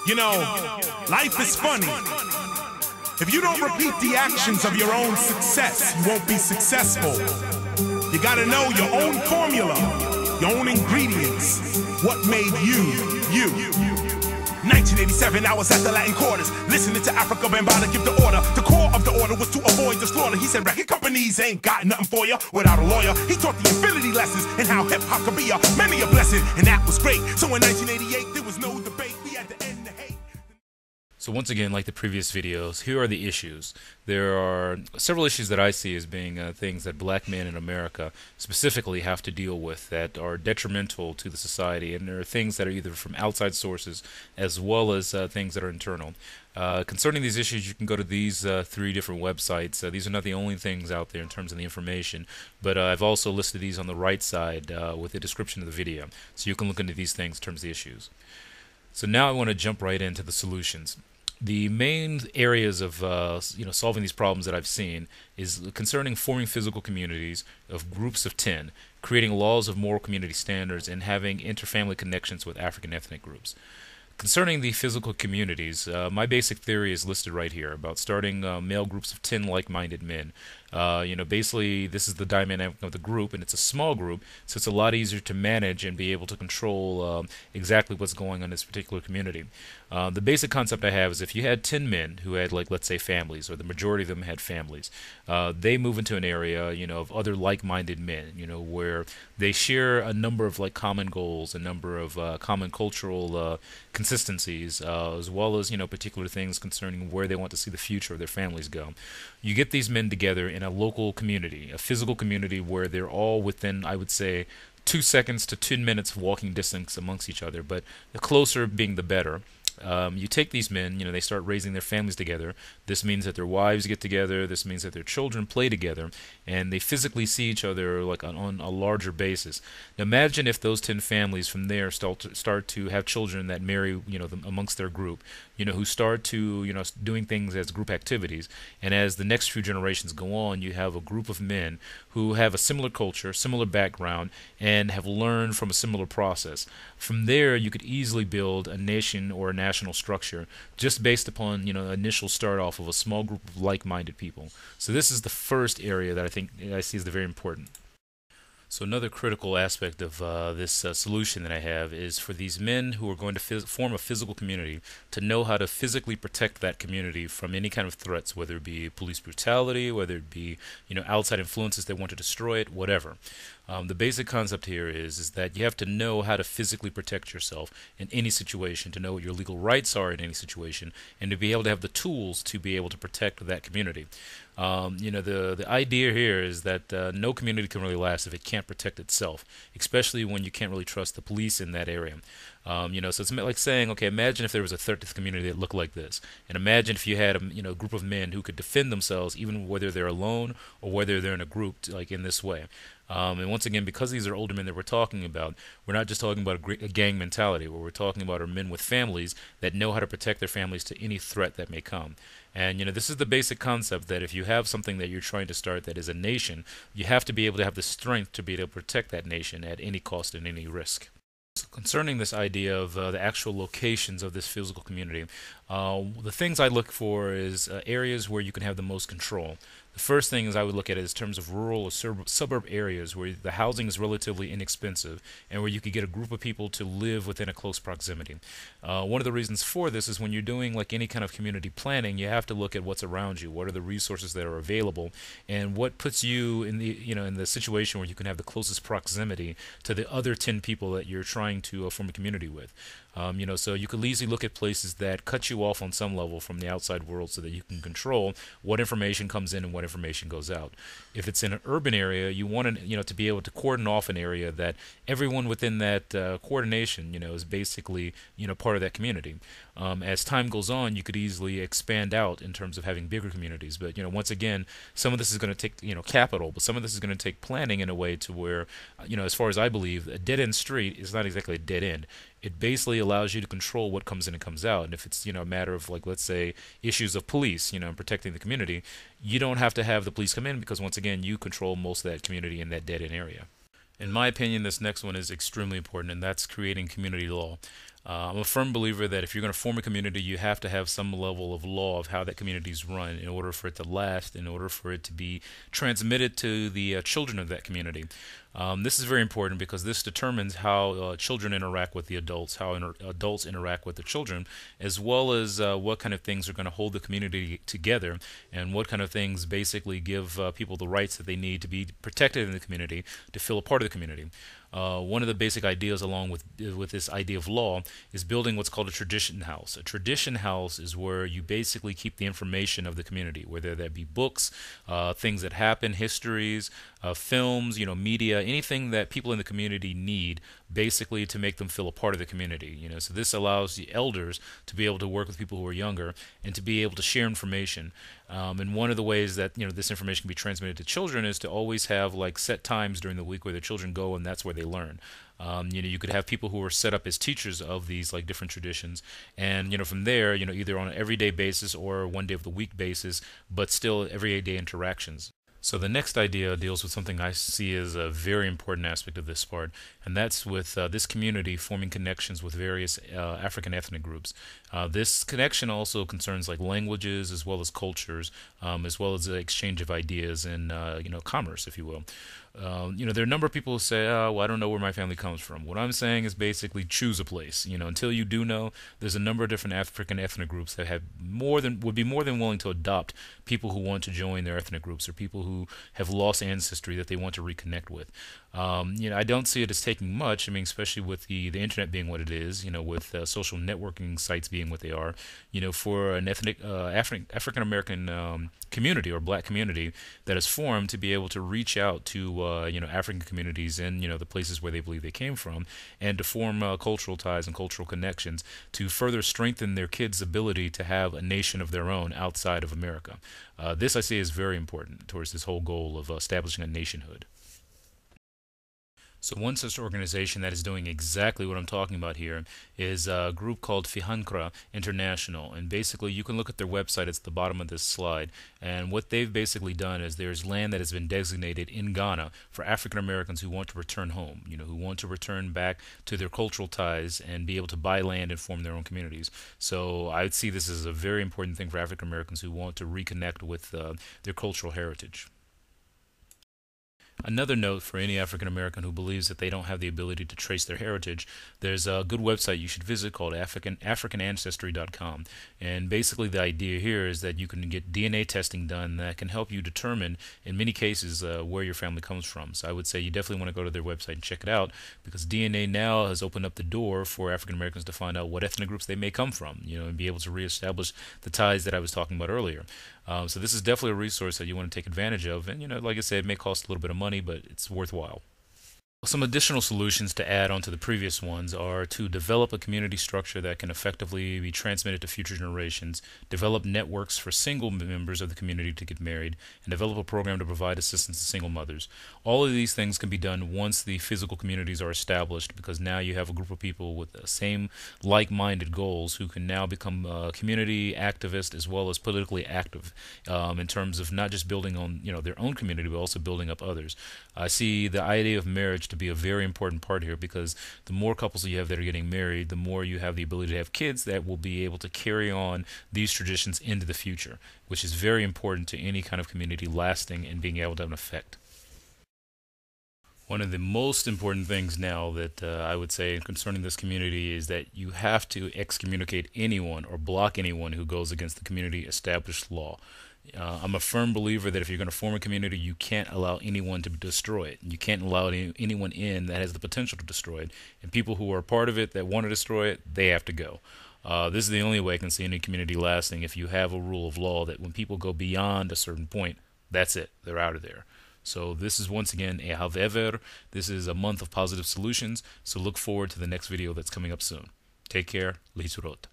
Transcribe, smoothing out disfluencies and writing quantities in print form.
You know, life is funny. If you don't repeat the actions of your own success, you won't be successful. You gotta know your own formula, your own ingredients, what made you, you. 1987, I was at the Latin Quarters, listening to Africa Bambaataa give the order. The core of the order was to avoid the slaughter. He said record companies ain't got nothing for you without a lawyer. He taught the infinity lessons and how hip-hop could be a many a blessing, and that was great. So in 1988, there was no debate. We had to end the hate. So once again, like the previous videos, here are the issues. There are several issues that I see as being things that black men in America specifically have to deal with that are detrimental to the society, and there are things that are either from outside sources as well as things that are internal. Concerning these issues, you can go to these three different websites. These are not the only things out there in terms of the information, but I've also listed these on the right side with the description of the video, so you can look into these things in terms of the issues. So now I want to jump right into the solutions. The main areas of solving these problems that I've seen is concerning forming physical communities of groups of 10, creating laws of moral community standards, and having interfamily connections with African ethnic groups. Concerning the physical communities, my basic theory is listed right here about starting male groups of 10 like-minded men. Basically this is the dynamic of the group, and it's a small group, so it's a lot easier to manage and be able to control exactly what's going on in this particular community. The basic concept I have is if you had 10 men who had, like, let's say families, or the majority of them had families, they move into an area, of other like-minded men, where they share a number of common goals, a number of common cultural consistencies, as well as particular things concerning where they want to see the future of their families go. You get these men together in a local community, a physical community where they're all within, I would say, 2 seconds to 10 minutes of walking distance amongst each other, but the closer being the better. You take these men, they start raising their families together. This means that their wives get together. This means that their children play together, and they physically see each other on a larger basis. Now imagine if those 10 families from there start to have children that marry, amongst their group, who start to, doing things as group activities. And as the next few generations go on, you have a group of men who have a similar culture, similar background, and have learned from a similar process. From there, you could easily build a nation or a national structure just based upon, initial start off of a small group of like-minded people. So this is the first area that I see as very important. So another critical aspect of this solution that I have is for these men who are going to form a physical community to know how to physically protect that community from any kind of threats, whether it be police brutality, whether it be outside influences that want to destroy it, whatever. The basic concept here is that you have to know how to physically protect yourself in any situation, to know what your legal rights are in any situation, and to be able to have the tools to be able to protect that community. The idea here is that no community can really last if it can't protect itself, especially when you can't really trust the police in that area. So it's like saying, okay, imagine if there was a threat to the community that looked like this, and imagine if you had a group of men who could defend themselves, even whether they're alone or whether they're in a group, like in this way. And once again, because these are older men that we're talking about, we're not just talking about a gang mentality. What we're talking about are men with families that know how to protect their families to any threat that may come. And this is the basic concept, that if you have something that you're trying to start that is a nation, you have to be able to have the strength to be able to protect that nation at any cost and any risk. So concerning this idea of the actual locations of this physical community, the things I look for is areas where you can have the most control. The first thing is I would look at it in terms of rural or suburb areas where the housing is relatively inexpensive and where you could get a group of people to live within a close proximity. One of the reasons for this is when you're doing any kind of community planning, you have to look at what's around you, what are the resources that are available, and what puts you in the in the situation where you can have the closest proximity to the other 10 people that you're trying to form a community with. So you could easily look at places that cut you off on some level from the outside world so that you can control what information comes in and what information goes out. If it's in an urban area, you want to be able to cordon off an area that everyone within that coordination, is basically, part of that community. As time goes on, you could easily expand out in terms of having bigger communities. But, once again, some of this is going to take, capital, but some of this is going to take planning in a way to where, as far as I believe, a dead-end street is not exactly a dead end. It basically allows you to control what comes in and comes out. And if it's, a matter of, let's say, issues of police, and protecting the community, you don't have to have the police come in because, once again, you control most of that community in that dead-end area. In my opinion, this next one is extremely important, and that's creating community law. I'm a firm believer that if you're going to form a community, you have to have some level of law of how that community is run in order for it to last, in order for it to be transmitted to the children of that community. This is very important because this determines how children interact with the adults, how adults interact with the children, as well as what kind of things are going to hold the community together, and what kind of things basically give people the rights that they need to be protected in the community, to feel a part of the community. One of the basic ideas along with this idea of law is building what's called a tradition house. A tradition house is where you basically keep the information of the community, whether that be books, things that happen, histories, films, media, anything that people in the community need basically to make them feel a part of the community. So this allows the elders to be able to work with people who are younger and to be able to share information. And one of the ways that this information can be transmitted to children is to always have like set times during the week where the children go and that's where they learn. You could have people who are set up as teachers of these like different traditions, and from there, either on an everyday basis or one day of the week basis, but still everyday interactions. So the next idea deals with something I see as a very important aspect of this part, and that's with this community forming connections with various African ethnic groups. This connection also concerns like languages as well as cultures, as well as the exchange of ideas and commerce, if you will. There are a number of people who say, "Oh, well, I don't know where my family comes from." What I'm saying is basically choose a place. Until you do know, there's a number of different African ethnic groups that would be more than willing to adopt people who want to join their ethnic groups, or people who have lost ancestry that they want to reconnect with. I don't see it as taking much. Especially with the internet being what it is, with social networking sites being what they are, for an ethnic African American community or black community that is formed to be able to reach out to African communities in the places where they believe they came from, and to form cultural ties and cultural connections to further strengthen their kids' ability to have a nation of their own outside of America. This I see is very important towards this whole goal of establishing a nationhood. So one such organization that is doing exactly what I'm talking about here is a group called Fihankra International. And basically you can look at their website, it's at the bottom of this slide. And what they've basically done is there's land that has been designated in Ghana for African Americans who want to return home, who want to return back to their cultural ties and be able to buy land and form their own communities. So I would see this as a very important thing for African Americans who want to reconnect with their cultural heritage. Another note for any African American who believes that they don't have the ability to trace their heritage, there's a good website you should visit called AfricanAncestry.com. And basically the idea here is that you can get DNA testing done that can help you determine, in many cases, where your family comes from. So I would say you definitely want to go to their website and check it out, because DNA now has opened up the door for African Americans to find out what ethnic groups they may come from, and be able to reestablish the ties that I was talking about earlier. So this is definitely a resource that you want to take advantage of, and like I said, it may cost a little bit of money, but it's worthwhile. Some additional solutions to add on to the previous ones are to develop a community structure that can effectively be transmitted to future generations, develop networks for single members of the community to get married, and develop a program to provide assistance to single mothers. All of these things can be done once the physical communities are established, because now you have a group of people with the same like-minded goals who can now become community activists as well as politically active, in terms of not just building on their own community, but also building up others. I see the idea of marriage to be a very important part here, because the more couples that you have that are getting married, the more you have the ability to have kids that will be able to carry on these traditions into the future, which is very important to any kind of community lasting and being able to have an effect. One of the most important things now that I would say concerning this community is that you have to excommunicate anyone or block anyone who goes against the community established law. I'm a firm believer that if you're going to form a community, you can't allow anyone to destroy it. You can't allow anyone in that has the potential to destroy it. And people who are part of it that want to destroy it, they have to go. This is the only way I can see any community lasting, if you have a rule of law that when people go beyond a certain point, that's it. They're out of there. So this is once again a However. This is a month of positive solutions. So look forward to the next video that's coming up soon. Take care. Liturot.